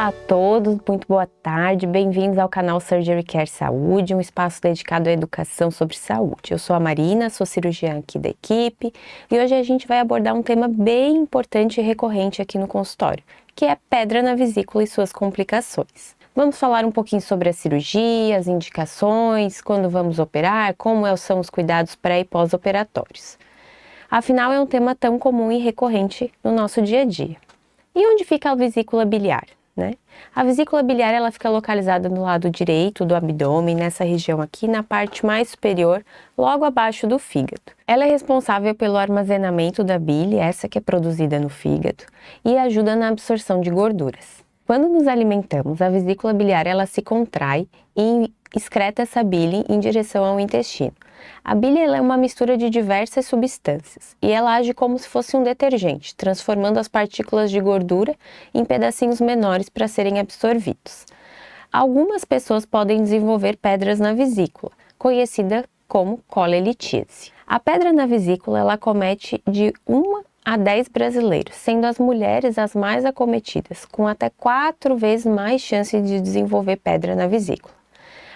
Olá a todos, muito boa tarde, bem-vindos ao canal Surgery Care Saúde, um espaço dedicado à educação sobre saúde. Eu sou a Marina, sou cirurgiã aqui da equipe e hoje a gente vai abordar um tema bem importante e recorrente aqui no consultório, que é pedra na vesícula e suas complicações. Vamos falar um pouquinho sobre a cirurgia, as indicações, quando vamos operar, como são os cuidados pré e pós-operatórios. Afinal, é um tema tão comum e recorrente no nosso dia a dia. E onde fica a vesícula biliar? A vesícula biliar ela fica localizada no lado direito do abdômen, nessa região aqui, na parte mais superior, logo abaixo do fígado. Ela é responsável pelo armazenamento da bile, essa que é produzida no fígado, e ajuda na absorção de gorduras. Quando nos alimentamos, a vesícula biliar ela se contrai e excreta essa bile em direção ao intestino. A bile ela é uma mistura de diversas substâncias e ela age como se fosse um detergente, transformando as partículas de gordura em pedacinhos menores para serem absorvidos. Algumas pessoas podem desenvolver pedras na vesícula, conhecida como colelitíase. A pedra na vesícula ela acomete de 1 a 10 brasileiros, sendo as mulheres as mais acometidas, com até 4 vezes mais chance de desenvolver pedra na vesícula.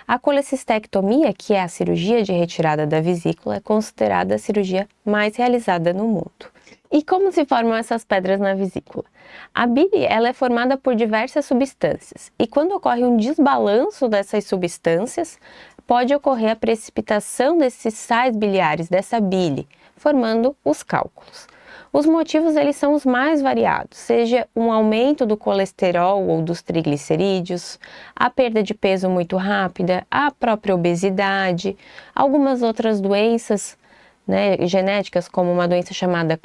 A colecistectomia, que é a cirurgia de retirada da vesícula, é considerada a cirurgia mais realizada no mundo. E como se formam essas pedras na vesícula? A bile ela é formada por diversas substâncias e quando ocorre um desbalanço dessas substâncias, pode ocorrer a precipitação desses sais biliares, dessa bile, formando os cálculos. Os motivos eles são os mais variados, seja um aumento do colesterol ou dos triglicerídeos, a perda de peso muito rápida, a própria obesidade, algumas outras doenças genéticas, como uma doença chamada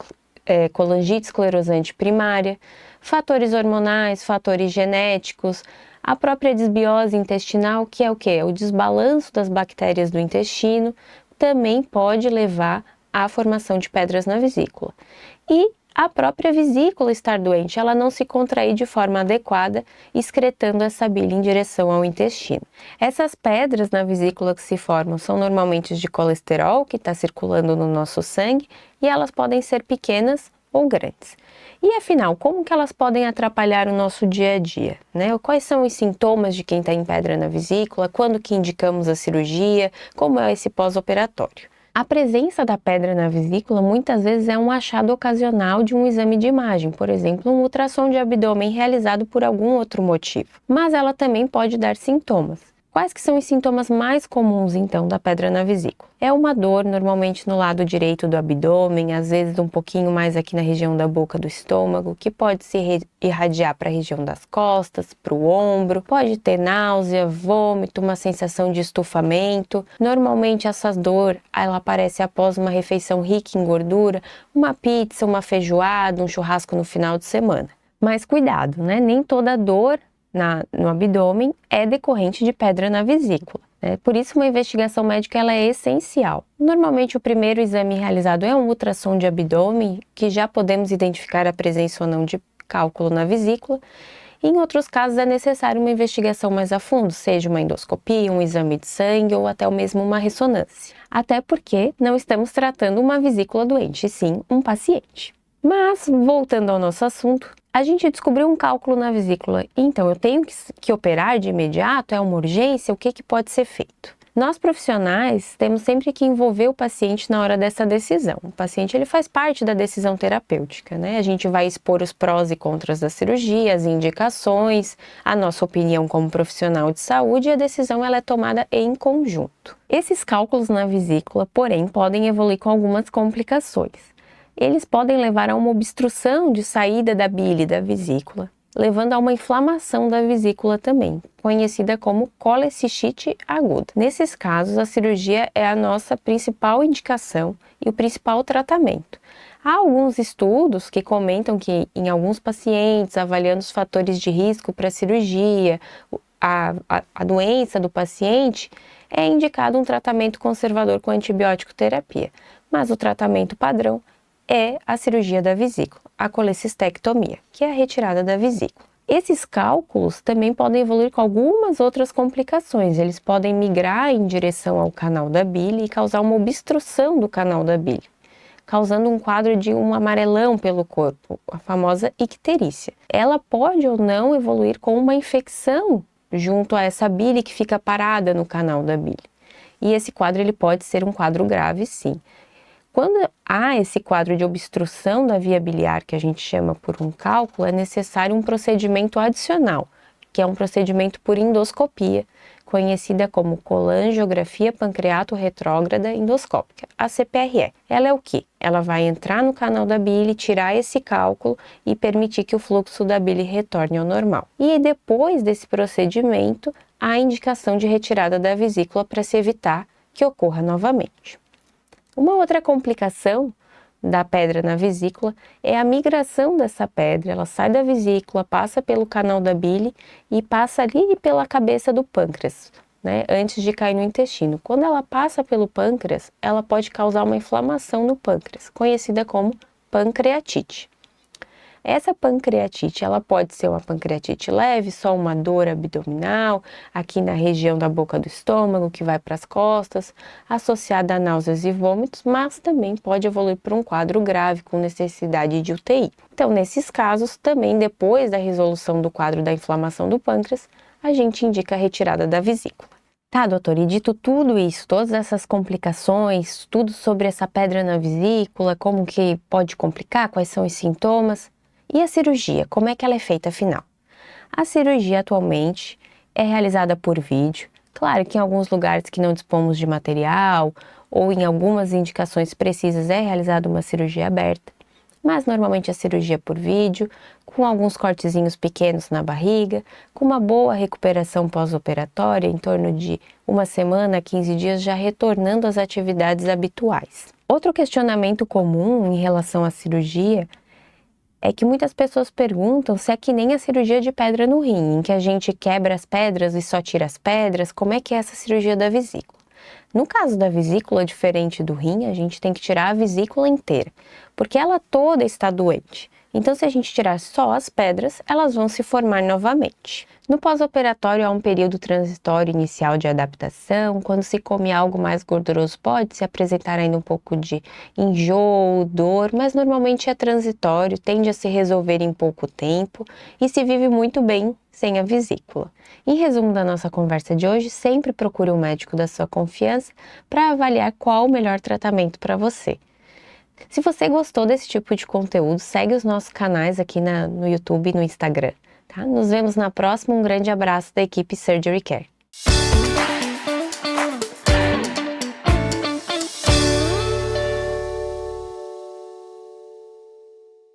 colangite esclerosante primária, fatores hormonais, fatores genéticos, a própria desbiose intestinal, que é o quê? O desbalanço das bactérias do intestino, também pode levar à formação de pedras na vesícula. E a própria vesícula estar doente, ela não se contrair de forma adequada, excretando essa bile em direção ao intestino. Essas pedras na vesícula que se formam são normalmente de colesterol, que está circulando no nosso sangue, e elas podem ser pequenas ou grandes. E afinal, como que elas podem atrapalhar o nosso dia a dia? Quais são os sintomas de quem está em pedra na vesícula? Quando que indicamos a cirurgia? Como é esse pós-operatório? A presença da pedra na vesícula muitas vezes é um achado ocasional de um exame de imagem, por exemplo, um ultrassom de abdômen realizado por algum outro motivo. Mas ela também pode dar sintomas. Quais que são os sintomas mais comuns, então, da pedra na vesícula? É uma dor, normalmente no lado direito do abdômen, às vezes um pouquinho mais aqui na região da boca do estômago, que pode se irradiar para a região das costas, para o ombro, pode ter náusea, vômito, uma sensação de estufamento. Normalmente essa dor, ela aparece após uma refeição rica em gordura, uma pizza, uma feijoada, um churrasco no final de semana. Mas cuidado, nem toda dor no abdômen é decorrente de pedra na vesícula. Por isso uma investigação médica ela é essencial. Normalmente o primeiro exame realizado é um ultrassom de abdômen, que já podemos identificar a presença ou não de cálculo na vesícula. Em outros casos é necessário uma investigação mais a fundo, seja uma endoscopia, um exame de sangue ou até mesmo uma ressonância. Até porque não estamos tratando uma vesícula doente, e sim um paciente. Mas, voltando ao nosso assunto, a gente descobriu um cálculo na vesícula, então eu tenho que operar de imediato? É uma urgência? O que pode ser feito? Nós profissionais temos sempre que envolver o paciente na hora dessa decisão. O paciente ele faz parte da decisão terapêutica, A gente vai expor os prós e contras da cirurgia, as indicações, a nossa opinião como profissional de saúde e a decisão ela é tomada em conjunto. Esses cálculos na vesícula, porém, podem evoluir com algumas complicações. Eles podem levar a uma obstrução de saída da bile da vesícula, levando a uma inflamação da vesícula também, conhecida como colecistite aguda. Nesses casos, a cirurgia é a nossa principal indicação e o principal tratamento. Há alguns estudos que comentam que em alguns pacientes, avaliando os fatores de risco para a cirurgia, a doença do paciente, é indicado um tratamento conservador com antibiótico terapia, mas o tratamento padrão é a cirurgia da vesícula, a colecistectomia, que é a retirada da vesícula. Esses cálculos também podem evoluir com algumas outras complicações. Eles podem migrar em direção ao canal da bile e causar uma obstrução do canal da bile, causando um quadro de um amarelão pelo corpo, a famosa icterícia. Ela pode ou não evoluir com uma infecção junto a essa bile que fica parada no canal da bile. E esse quadro ele pode ser um quadro grave, sim. Quando há esse quadro de obstrução da via biliar, que a gente chama por um cálculo, é necessário um procedimento adicional, que é um procedimento por endoscopia, conhecida como colangiografia pancreato-retrógrada endoscópica, a CPRE. Ela é o quê? Ela vai entrar no canal da bile, tirar esse cálculo e permitir que o fluxo da bile retorne ao normal. E depois desse procedimento, há a indicação de retirada da vesícula para se evitar que ocorra novamente. Uma outra complicação da pedra na vesícula é a migração dessa pedra. Ela sai da vesícula, passa pelo canal da bile e passa ali pela cabeça do pâncreas, né, antes de cair no intestino. Quando ela passa pelo pâncreas, ela pode causar uma inflamação no pâncreas, conhecida como pancreatite. Essa pancreatite, ela pode ser uma pancreatite leve, só uma dor abdominal, aqui na região da boca do estômago, que vai para as costas, associada a náuseas e vômitos, mas também pode evoluir para um quadro grave, com necessidade de UTI. Então, nesses casos, também depois da resolução do quadro da inflamação do pâncreas, a gente indica a retirada da vesícula. Tá, doutor, e dito tudo isso, todas essas complicações, tudo sobre essa pedra na vesícula, como que pode complicar, quais são os sintomas? E a cirurgia, como é que ela é feita afinal? A cirurgia atualmente é realizada por vídeo. Claro que em alguns lugares que não dispomos de material ou em algumas indicações precisas é realizada uma cirurgia aberta, mas normalmente a cirurgia é por vídeo, com alguns cortezinhos pequenos na barriga, com uma boa recuperação pós-operatória, em torno de 1 semana a 15 dias, já retornando às atividades habituais. Outro questionamento comum em relação à cirurgia é que muitas pessoas perguntam se é que nem a cirurgia de pedra no rim, em que a gente quebra as pedras e só tira as pedras, como é que é essa cirurgia da vesícula? No caso da vesícula, diferente do rim, a gente tem que tirar a vesícula inteira, porque ela toda está doente. Então, se a gente tirar só as pedras, elas vão se formar novamente. No pós-operatório, há um período transitório inicial de adaptação. Quando se come algo mais gorduroso, pode se apresentar ainda um pouco de enjoo, dor, mas normalmente é transitório, tende a se resolver em pouco tempo e se vive muito bem sem a vesícula. Em resumo da nossa conversa de hoje, sempre procure um médico da sua confiança para avaliar qual o melhor tratamento para você. Se você gostou desse tipo de conteúdo, segue os nossos canais aqui no YouTube e no Instagram. Tá? Nos vemos na próxima. Um grande abraço da equipe Surgery Care.